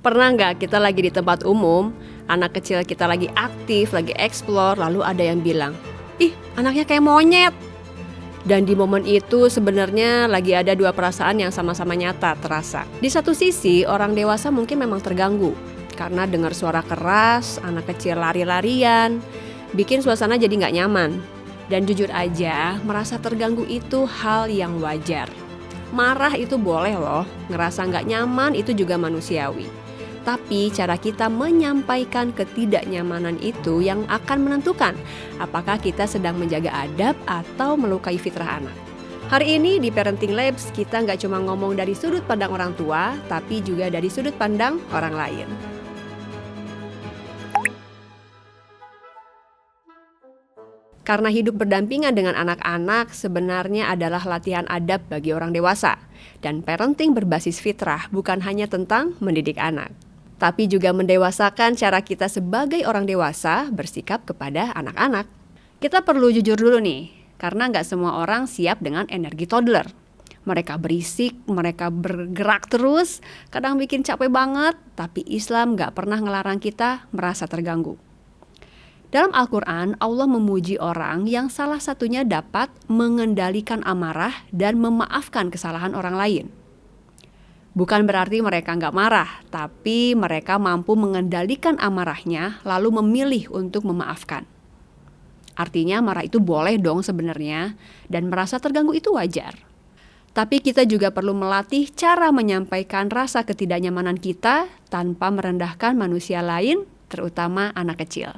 Pernah nggak kita lagi di tempat umum, anak kecil kita lagi aktif, lagi explore, lalu ada yang bilang, "Ih, anaknya kayak monyet." Dan di momen itu sebenarnya lagi ada dua perasaan yang sama-sama nyata terasa. Di satu sisi, orang dewasa mungkin memang terganggu karena dengar suara keras, anak kecil lari-larian, bikin suasana jadi nggak nyaman. Dan jujur aja, merasa terganggu itu hal yang wajar. Marah itu boleh loh, ngerasa nggak nyaman itu juga manusiawi. Tapi cara kita menyampaikan ketidaknyamanan itu yang akan menentukan apakah kita sedang menjaga adab atau melukai fitrah anak. Hari ini di Parenting Labs kita nggak cuma ngomong dari sudut pandang orang tua, tapi juga dari sudut pandang orang lain. Karena hidup berdampingan dengan anak-anak sebenarnya adalah latihan adab bagi orang dewasa. Dan parenting berbasis fitrah bukan hanya tentang mendidik anak, tapi juga mendewasakan cara kita sebagai orang dewasa bersikap kepada anak-anak. Kita perlu jujur dulu nih, karena nggak semua orang siap dengan energi toddler. Mereka berisik, mereka bergerak terus, kadang bikin capek banget, tapi Islam nggak pernah ngelarang kita merasa terganggu. Dalam Al-Quran, Allah memuji orang yang salah satunya dapat mengendalikan amarah dan memaafkan kesalahan orang lain. Bukan berarti mereka nggak marah, tapi mereka mampu mengendalikan amarahnya lalu memilih untuk memaafkan. Artinya marah itu boleh dong sebenarnya, dan merasa terganggu itu wajar. Tapi kita juga perlu melatih cara menyampaikan rasa ketidaknyamanan kita tanpa merendahkan manusia lain, terutama anak kecil.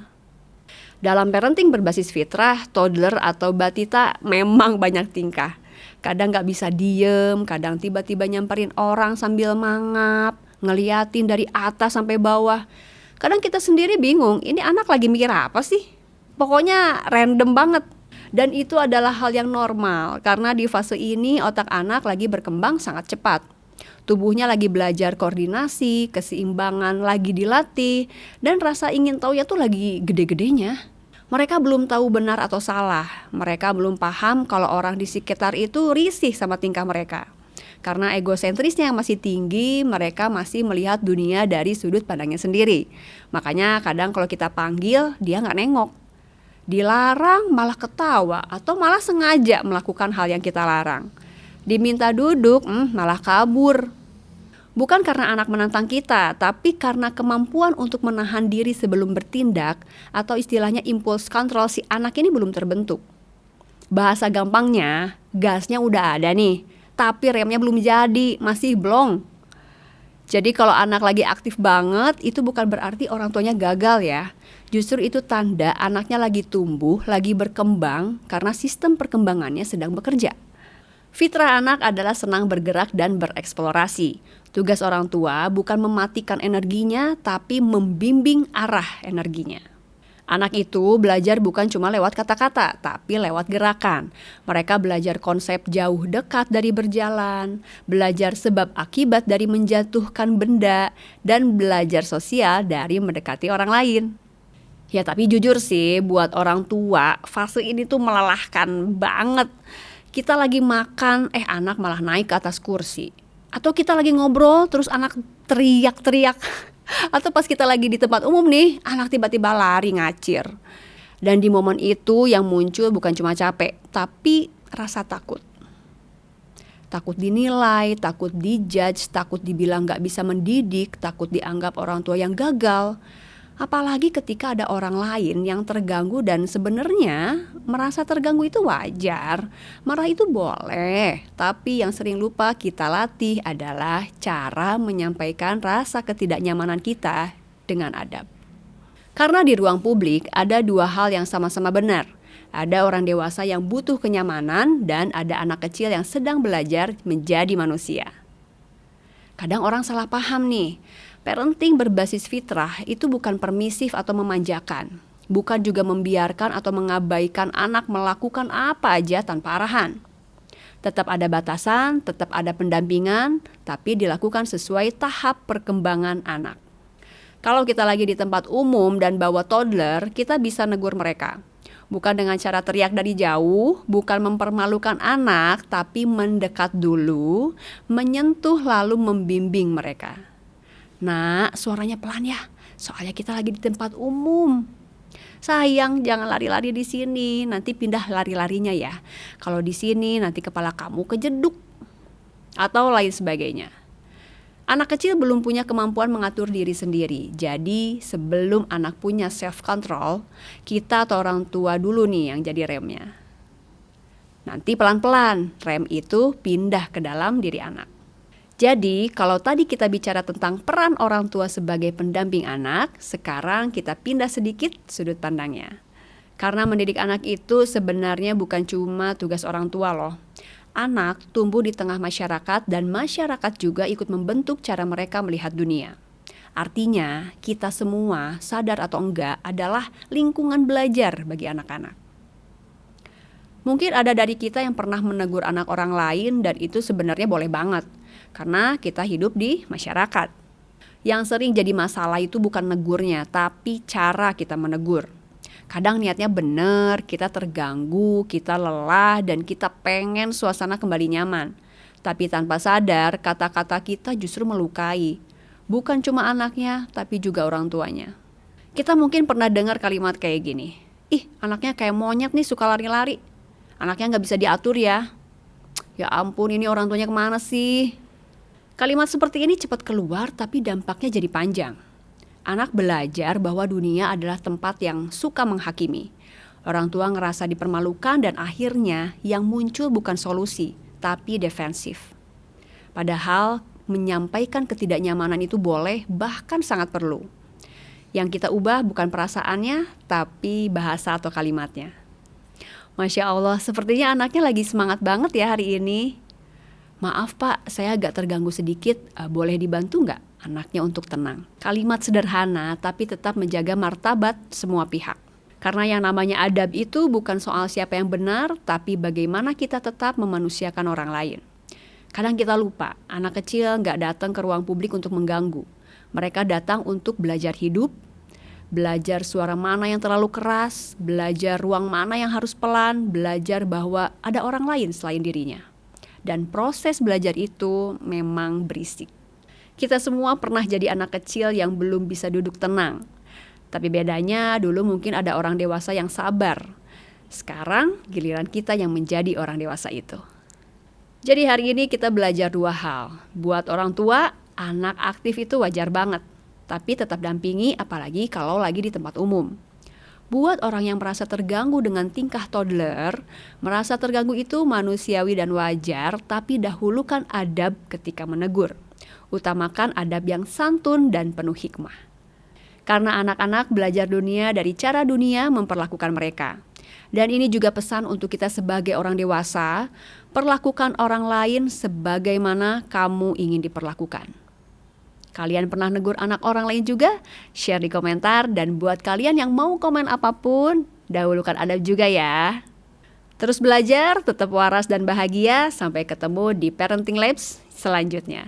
Dalam parenting berbasis fitrah, toddler atau batita memang banyak tingkah. Kadang gak bisa diem, kadang tiba-tiba nyamperin orang sambil mangap, ngeliatin dari atas sampai bawah. Kadang kita sendiri bingung, ini anak lagi mikir apa sih? Pokoknya random banget. Dan itu adalah hal yang normal, karena di fase ini otak anak lagi berkembang sangat cepat. Tubuhnya lagi belajar koordinasi, keseimbangan lagi dilatih, dan rasa ingin tahunya tuh lagi gede-gedenya. Mereka belum tahu benar atau salah. Mereka belum paham kalau orang di sekitar itu risih sama tingkah mereka. Karena egosentrisnya yang masih tinggi, mereka masih melihat dunia dari sudut pandangnya sendiri. Makanya kadang kalau kita panggil, dia nggak nengok. Dilarang malah ketawa atau malah sengaja melakukan hal yang kita larang. Diminta duduk, malah kabur. Bukan karena anak menantang kita, tapi karena kemampuan untuk menahan diri sebelum bertindak atau istilahnya impuls kontrol si anak ini belum terbentuk. Bahasa gampangnya, gasnya udah ada nih, tapi remnya belum jadi, masih blong. Jadi kalau anak lagi aktif banget, itu bukan berarti orang tuanya gagal ya. Justru itu tanda anaknya lagi tumbuh, lagi berkembang karena sistem perkembangannya sedang bekerja. Fitrah anak adalah senang bergerak dan bereksplorasi. Tugas orang tua bukan mematikan energinya, tapi membimbing arah energinya. Anak itu belajar bukan cuma lewat kata-kata, tapi lewat gerakan. Mereka belajar konsep jauh dekat dari berjalan, belajar sebab akibat dari menjatuhkan benda, dan belajar sosial dari mendekati orang lain. Ya tapi jujur sih, buat orang tua, fase ini tuh melelahkan banget. Kita lagi makan, anak malah naik ke atas kursi. Atau kita lagi ngobrol, terus anak teriak-teriak. Atau pas kita lagi di tempat umum nih, anak tiba-tiba lari ngacir. Dan di momen itu yang muncul bukan cuma capek, tapi rasa takut. Takut dinilai, takut dijudge, takut dibilang gak bisa mendidik, takut dianggap orang tua yang gagal. Apalagi ketika ada orang lain yang terganggu dan sebenarnya merasa terganggu itu wajar. Marah itu boleh, tapi yang sering lupa kita latih adalah cara menyampaikan rasa ketidaknyamanan kita dengan adab. Karena di ruang publik ada dua hal yang sama-sama benar. Ada orang dewasa yang butuh kenyamanan dan ada anak kecil yang sedang belajar menjadi manusia. Kadang orang salah paham nih. Parenting berbasis fitrah itu bukan permisif atau memanjakan, bukan juga membiarkan atau mengabaikan anak melakukan apa aja tanpa arahan. Tetap ada batasan, tetap ada pendampingan, tapi dilakukan sesuai tahap perkembangan anak. Kalau kita lagi di tempat umum dan bawa toddler, kita bisa negur mereka. Bukan dengan cara teriak dari jauh, bukan mempermalukan anak, tapi mendekat dulu, menyentuh lalu membimbing mereka. "Nak, suaranya pelan ya, soalnya kita lagi di tempat umum. Sayang, jangan lari-lari di sini, nanti pindah lari-larinya ya. Kalau di sini nanti kepala kamu kejeduk." Atau lain sebagainya. Anak kecil belum punya kemampuan mengatur diri sendiri. Jadi sebelum anak punya self control, kita atau orang tua dulu nih yang jadi remnya. Nanti pelan-pelan rem itu pindah ke dalam diri anak. Jadi kalau tadi kita bicara tentang peran orang tua sebagai pendamping anak, sekarang kita pindah sedikit sudut pandangnya. Karena mendidik anak itu sebenarnya bukan cuma tugas orang tua loh. Anak tumbuh di tengah masyarakat dan masyarakat juga ikut membentuk cara mereka melihat dunia. Artinya, kita semua, sadar atau enggak, adalah lingkungan belajar bagi anak-anak. Mungkin ada dari kita yang pernah menegur anak orang lain dan itu sebenarnya boleh banget, karena kita hidup di masyarakat. Yang sering jadi masalah itu bukan negurnya, tapi cara kita menegur. Kadang niatnya bener, kita terganggu, kita lelah, dan kita pengen suasana kembali nyaman. Tapi tanpa sadar, kata-kata kita justru melukai. Bukan cuma anaknya, tapi juga orang tuanya. Kita mungkin pernah dengar kalimat kayak gini, "Ih, anaknya kayak monyet nih, suka lari-lari. Anaknya gak bisa diatur ya. Ya ampun, ini orang tuanya kemana sih?" Kalimat seperti ini cepat keluar, tapi dampaknya jadi panjang. Anak belajar bahwa dunia adalah tempat yang suka menghakimi. Orang tua ngerasa dipermalukan dan akhirnya yang muncul bukan solusi, tapi defensif. Padahal menyampaikan ketidaknyamanan itu boleh, bahkan sangat perlu. Yang kita ubah bukan perasaannya, tapi bahasa atau kalimatnya. Masya Allah, sepertinya anaknya lagi semangat banget ya hari ini. "Maaf Pak, saya agak terganggu sedikit, boleh dibantu nggak?" Anaknya untuk tenang. Kalimat sederhana tapi tetap menjaga martabat semua pihak. Karena yang namanya adab itu bukan soal siapa yang benar, tapi bagaimana kita tetap memanusiakan orang lain. Kadang kita lupa, anak kecil nggak datang ke ruang publik untuk mengganggu. Mereka datang untuk belajar hidup, belajar suara mana yang terlalu keras, belajar ruang mana yang harus pelan, belajar bahwa ada orang lain selain dirinya. Dan proses belajar itu memang berisik. Kita semua pernah jadi anak kecil yang belum bisa duduk tenang. Tapi bedanya dulu mungkin ada orang dewasa yang sabar. Sekarang giliran kita yang menjadi orang dewasa itu. Jadi hari ini kita belajar dua hal. Buat orang tua, anak aktif itu wajar banget. Tapi tetap dampingi apalagi kalau lagi di tempat umum. Buat orang yang merasa terganggu dengan tingkah toddler, merasa terganggu itu manusiawi dan wajar, tapi dahulukan adab ketika menegur. Utamakan adab yang santun dan penuh hikmah. Karena anak-anak belajar dunia dari cara dunia memperlakukan mereka. Dan ini juga pesan untuk kita sebagai orang dewasa, perlakukan orang lain sebagaimana kamu ingin diperlakukan. Kalian pernah negur anak orang lain juga? Share di komentar, dan buat kalian yang mau komen apapun, dahulukan adab juga ya. Terus belajar, tetap waras dan bahagia, sampai ketemu di Parenting Labs selanjutnya.